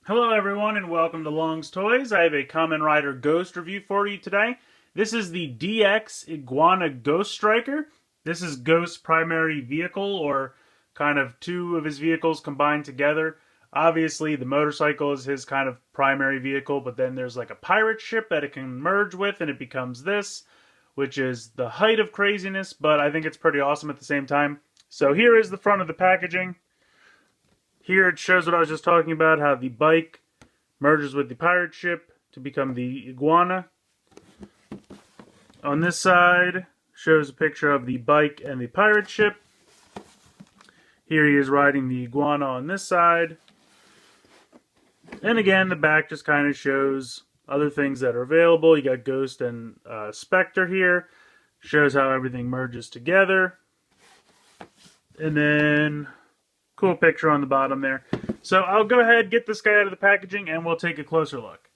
Hello everyone and welcome to Long's Toys. I have a Kamen Rider Ghost review for you today. This is the DX Iguana Ghostriker. This is Ghost's primary vehicle, or kind of two of his vehicles combined together. Obviously the motorcycle is his kind of primary vehicle, but then there's like a pirate ship that it can merge with and it becomes this, which is the height of craziness, but I think it's pretty awesome at the same time. So here is the front of the packaging. Here it shows what I was just talking about, how the bike merges with the pirate ship to become the iguana. On this side, shows a picture of the bike and the pirate ship. Here he is riding the iguana on this side. And again, the back just kind of shows other things that are available. You got Ghost and Spectre here. Shows how everything merges together. And then cool picture on the bottom there. So I'll go ahead, get this guy out of the packaging, and we'll take a closer look.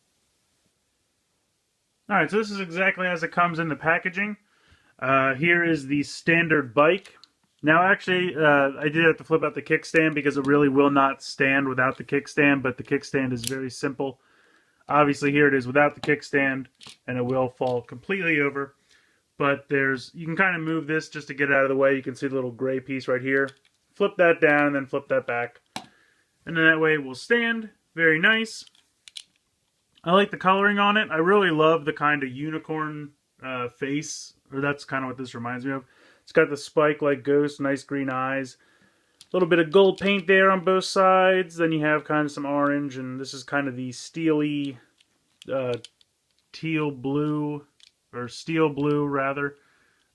Alright, so this is exactly as it comes in the packaging. Here is the standard bike. Now actually, I did have to flip out the kickstand because it really will not stand without the kickstand, but the kickstand is very simple. Obviously here it is without the kickstand, and it will fall completely over. But you can kind of move this just to get it out of the way. You can see the little gray piece right here. Flip that down and then flip that back. And then that way it will stand. Very nice. I like the coloring on it. I really love the kind of unicorn face. Or that's kind of what this reminds me of. It's got the spike like Ghost, nice green eyes. A little bit of gold paint there on both sides. Then you have kind of some orange. And this is kind of the steely teal blue. Or steel blue rather.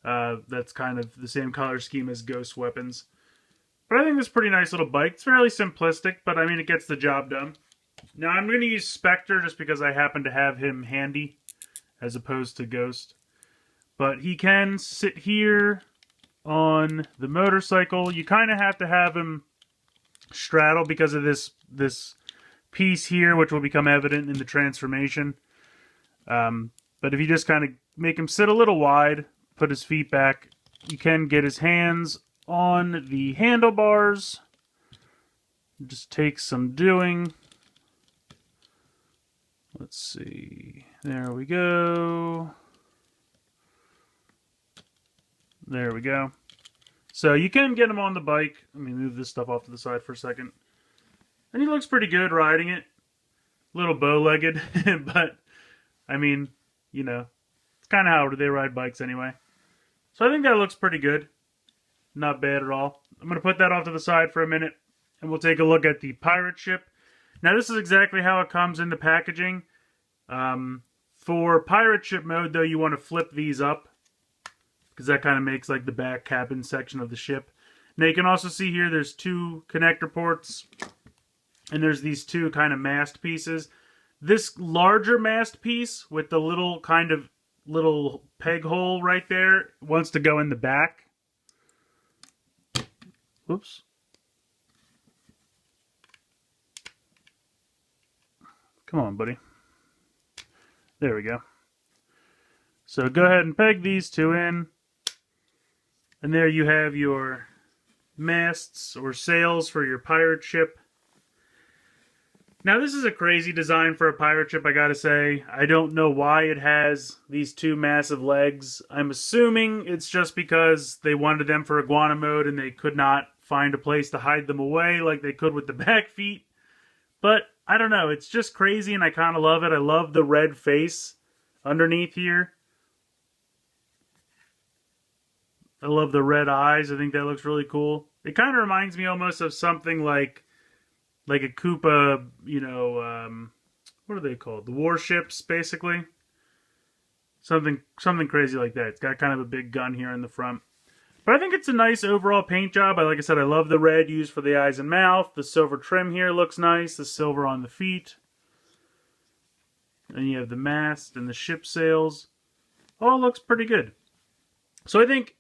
That's kind of the same color scheme as Ghost weapons. But I think this is a pretty nice little bike. It's fairly simplistic, but I mean, it gets the job done. Now, I'm going to use Spectre just because I happen to have him handy, as opposed to Ghost. But he can sit here on the motorcycle. You kind of have to have him straddle because of this piece here, which will become evident in the transformation. But if you just kind of make him sit a little wide, put his feet back, you can get his hands on the handlebars. It just takes some doing. Let's see. There we go. There we go. So you can get him on the bike. Let me move this stuff off to the side for a second. And he looks pretty good riding it. A little bow-legged, but I mean, you know, it's kind of how they ride bikes anyway. So I think that looks pretty good. Not bad at all. I'm going to put that off to the side for a minute, and we'll take a look at the pirate ship. Now, this is exactly how it comes in the packaging. For pirate ship mode, though, you want to flip these up, because that kind of makes like the back cabin section of the ship. Now, you can also see here there's two connector ports, and there's these two kind of mast pieces. This larger mast piece with the little kind of little peg hole right there wants to go in the back. Oops. Come on, buddy. There we go. So go ahead and peg these two in. And there you have your masts or sails for your pirate ship. Now this is a crazy design for a pirate ship, I gotta say. I don't know why it has these two massive legs. I'm assuming it's just because they wanted them for iguana mode and they could not find a place to hide them away like they could with the back feet. But I don't know, it's just crazy and I kind of love it. I love the red face underneath here. I love the red eyes. I think that looks really cool. It kind of reminds me almost of something like a Koopa, you know, what are they called? The warships, basically. Something crazy like that. It's got kind of a big gun here in the front. But I think it's a nice overall paint job. Like I said, I love the red used for the eyes and mouth. The silver trim here looks nice. The silver on the feet. And you have the mast and the ship sails. All looks pretty good. So I think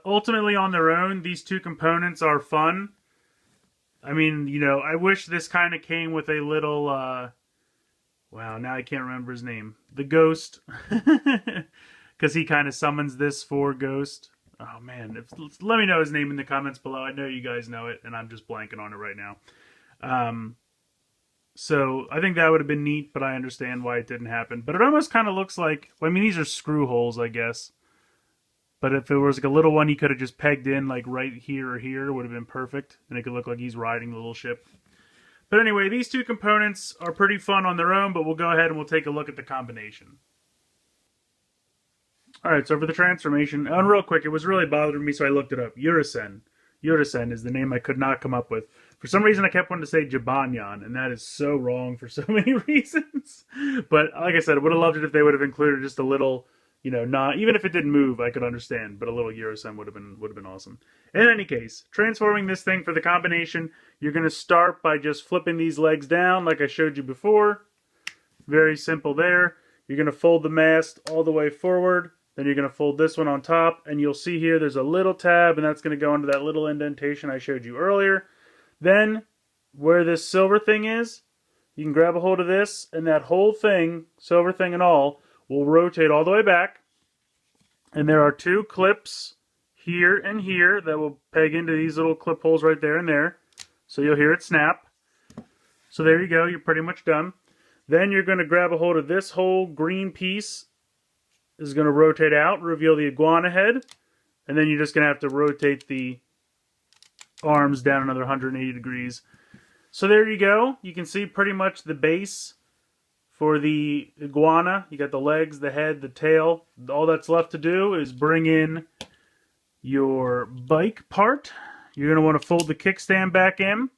ultimately on their own, these two components are fun. I mean, you know, I wish this kind of came with a little, wow, now I can't remember his name. The Ghost. Because he kind of summons this for Ghost. Oh, man. Let me know his name in the comments below. I know you guys know it, and I'm just blanking on it right now. So I think that would have been neat, but I understand why it didn't happen. But it almost kind of looks like, well, I mean, these are screw holes, I guess. But if it was like a little one, he could have just pegged in like right here or here, it would have been perfect. And it could look like he's riding the little ship. But anyway, these two components are pretty fun on their own, but we'll go ahead and we'll take a look at the combination. Alright, so for the transformation, and real quick, it was really bothering me, so I looked it up. Urisen. Urisen is the name I could not come up with. For some reason, I kept wanting to say Jibanyan, and that is so wrong for so many reasons. But like I said, I would have loved it if they would have included just a little, you know, not even if it didn't move, I could understand, but a little Urisen would have been awesome. In any case, transforming this thing for the combination, you're going to start by just flipping these legs down, like I showed you before. Very simple there. You're going to fold the mast all the way forward. Then you're going to fold this one on top, and you'll see here there's a little tab, and that's going to go into that little indentation I showed you earlier. Then, where this silver thing is, you can grab a hold of this, and that whole thing, silver thing and all, will rotate all the way back. And there are two clips here and here that will peg into these little clip holes right there and there. So you'll hear it snap. So there you go, you're pretty much done. Then you're going to grab a hold of this whole green piece. This is going to rotate out, reveal the iguana head. And then you're just going to have to rotate the arms down another 180 degrees. So there you go. You can see pretty much the base for the iguana. You got the legs, the head, the tail. All that's left to do is bring in your bike part. You're going to want to fold the kickstand back in.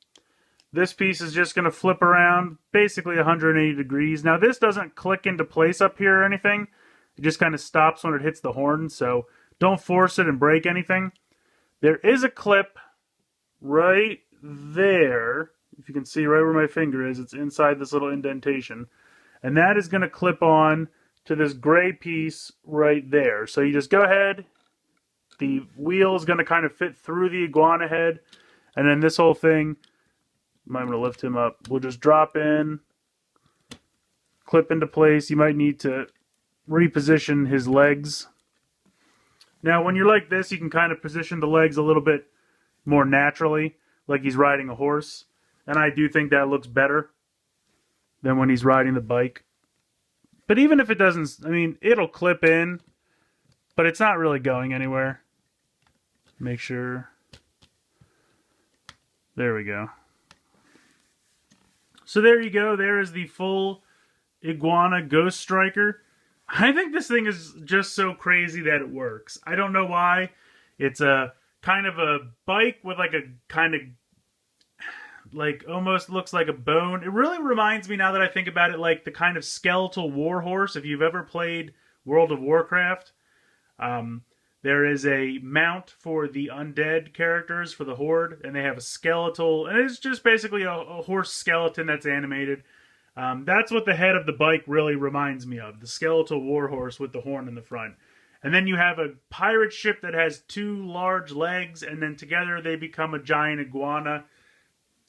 This piece is just going to flip around basically 180 degrees. Now this doesn't click into place up here or anything. It just kind of stops when it hits the horn, so don't force it and break anything. There is a clip right there. If you can see right where my finger is, it's inside this little indentation. And that is going to clip on to this gray piece right there. So you just go ahead. The wheel is going to kind of fit through the iguana head. And then this whole thing, I'm going to lift him up. We'll just drop in, clip into place. You might need to reposition his legs. Now, when you're like this, you can kind of position the legs a little bit more naturally, like he's riding a horse. And I do think that looks better than when he's riding the bike. But even if it doesn't, I mean, it'll clip in, but it's not really going anywhere. Make sure. There we go. So there you go. There is the full Iguana Ghostriker. I think this thing is just so crazy that it works. I don't know why. It's a kind of a bike with like a kind of like almost looks like a bone. It really reminds me, now that I think about it, like the kind of skeletal warhorse. If you've ever played World of Warcraft, there is a mount for the undead characters for the Horde, and they have a skeletal, and it's just basically a horse skeleton that's animated. That's what the head of the bike really reminds me of, the skeletal warhorse with the horn in the front. And then you have a pirate ship that has two large legs, and then together they become a giant iguana.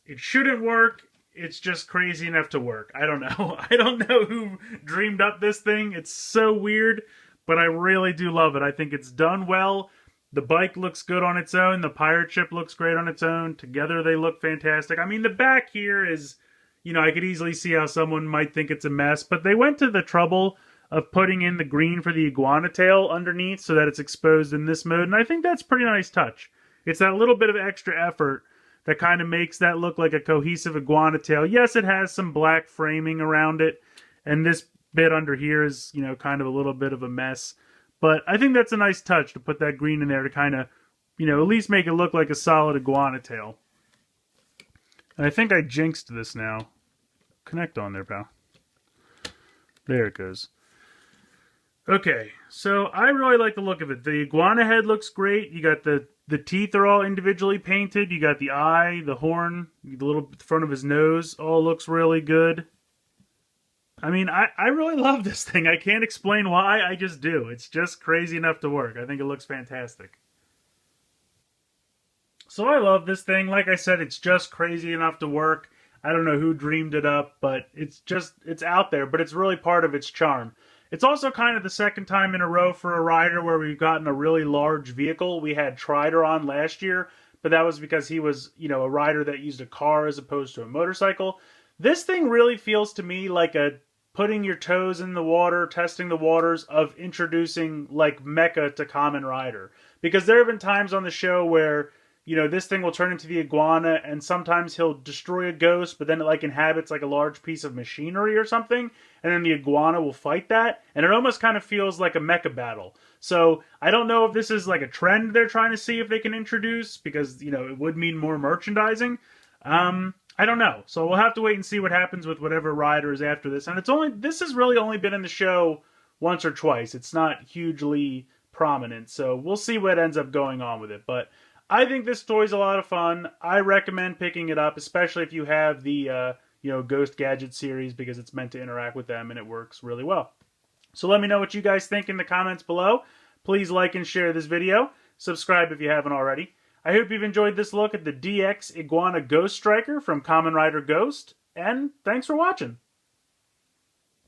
It shouldn't work. It's just crazy enough to work. I don't know. I don't know who dreamed up this thing. It's so weird, but I really do love it. I think it's done well. The bike looks good on its own. The pirate ship looks great on its own. Together they look fantastic. I mean, the back here is, you know, I could easily see how someone might think it's a mess, but they went to the trouble of putting in the green for the iguana tail underneath so that it's exposed in this mode, and I think that's a pretty nice touch. It's that little bit of extra effort that kind of makes that look like a cohesive iguana tail. Yes, it has some black framing around it, and this bit under here is, you know, kind of a little bit of a mess. But I think that's a nice touch to put that green in there to kind of, you know, at least make it look like a solid iguana tail. And I think I jinxed this now. Connect on there, pal. There it goes. Okay, so I really like the look of it. The iguana head looks great. You got the teeth are all individually painted. You got the eye, the horn, the little front of his nose. All looks really good. I mean, I really love this thing. I can't explain why. I just do. It's just crazy enough to work. I think it looks fantastic. So I love this thing. Like I said, it's just crazy enough to work. I don't know who dreamed it up, but it's out there. But it's really part of its charm. It's also kind of the second time in a row for a rider where we've gotten a really large vehicle. We had Trider on last year, but that was because he was, you know, a rider that used a car as opposed to a motorcycle. This thing really feels to me like a putting your toes in the water, testing the waters of introducing like Mecha to Kamen Rider. Because there have been times on the show where, you know, this thing will turn into the iguana and sometimes he'll destroy a ghost, but then it like inhabits like a large piece of machinery or something, and then the iguana will fight that, and it almost kind of feels like a mecha battle. So I don't know if this is like a trend they're trying to see if they can introduce, because, you know, it would mean more merchandising. I don't know. So we'll have to wait and see what happens with whatever rider is after this. And this has really only been in the show once or twice. It's not hugely prominent. So we'll see what ends up going on with it. But I think this toy's a lot of fun. I recommend picking it up, especially if you have the Ghost Gadget series, because it's meant to interact with them and it works really well. So let me know what you guys think in the comments below. Please like and share this video. Subscribe if you haven't already. I hope you've enjoyed this look at the DX Iguana Ghostriker from Kamen Rider Ghost, and thanks for watching.